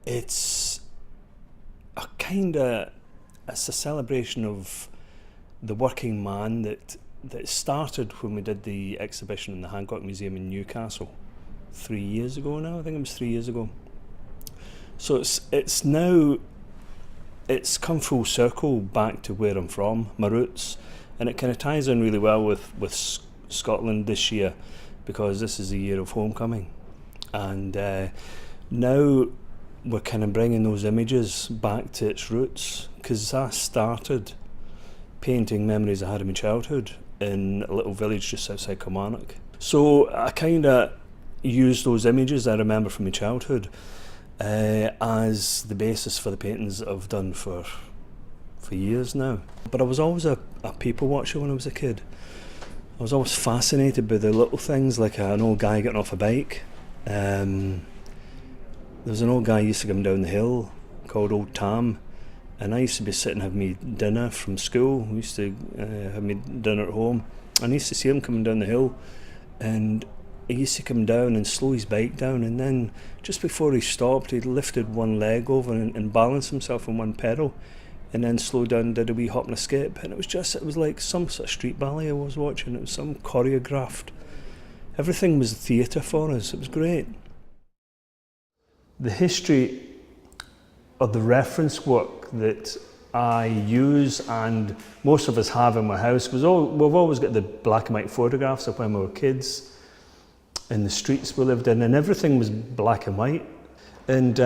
It's it's a celebration of the working man that started when we did the exhibition in the Hancock Museum in Newcastle 3 years ago now. I think it was 3 years ago. So it's now it's come full circle back to where I'm from, my roots, and it kind of ties in really well with Scotland this year, because this is the year of homecoming, and now we're kind of bringing those images back to its roots, because I started painting memories I had in my childhood in a little village just outside Kilmarnock. So I kind of used those images I remember from my childhood as the basis for the paintings I've done for years now. But I was always a people watcher when I was a kid. I was always fascinated by the little things, like an old guy getting off a bike. There was an old guy who used to come down the hill called Old Tam, and I used to be sitting having me dinner from school. We used to have me dinner at home, and I used to see him coming down the hill, and he used to come down and slow his bike down, and then just before he stopped, he lifted one leg over and balanced himself on one pedal, and then slowed down and did a wee hop and a skip. And it was like some sort of street ballet I was watching. It was some choreographed. Everything was theatre for us. It was great. The history of the reference work that I use, and most of us have in my house, we've always got the black and white photographs of when we were kids in the streets we lived in, and everything was black and white. And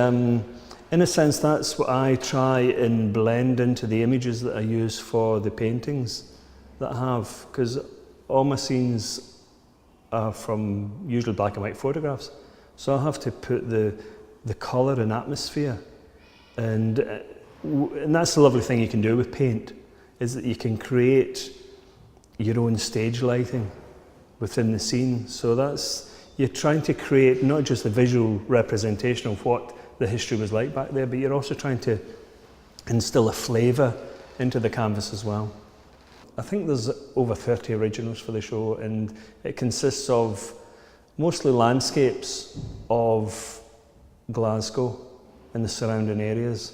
in a sense, that's what I try and blend into the images that I use for the paintings that I have, because all my scenes are from usually black and white photographs. So I have to put the colour and atmosphere, and that's the lovely thing you can do with paint, is that you can create your own stage lighting within the scene. So you're trying to create not just a visual representation of what the history was like back there, but you're also trying to instill a flavour into the canvas as well. I think there's over 30 originals for the show, and it consists of mostly landscapes of Glasgow and the surrounding areas,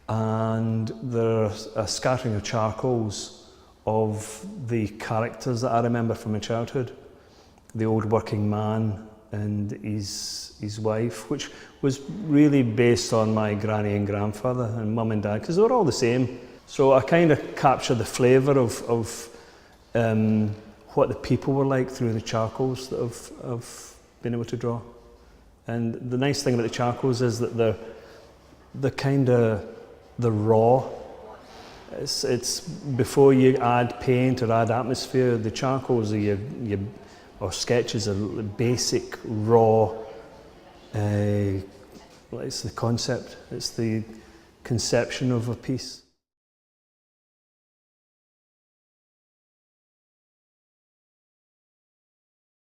and there's a scattering of charcoals of the characters that I remember from my childhood. The old working man and his wife, which was really based on my granny and grandfather and mum and dad, because they were all the same. So I kind of captured the flavour of what the people were like through the charcoals that I've been able to draw. And the nice thing about the charcoals is that they're raw. It's before you add paint or add atmosphere, the charcoals are or sketches are basic, raw. It's the concept, it's the conception of a piece.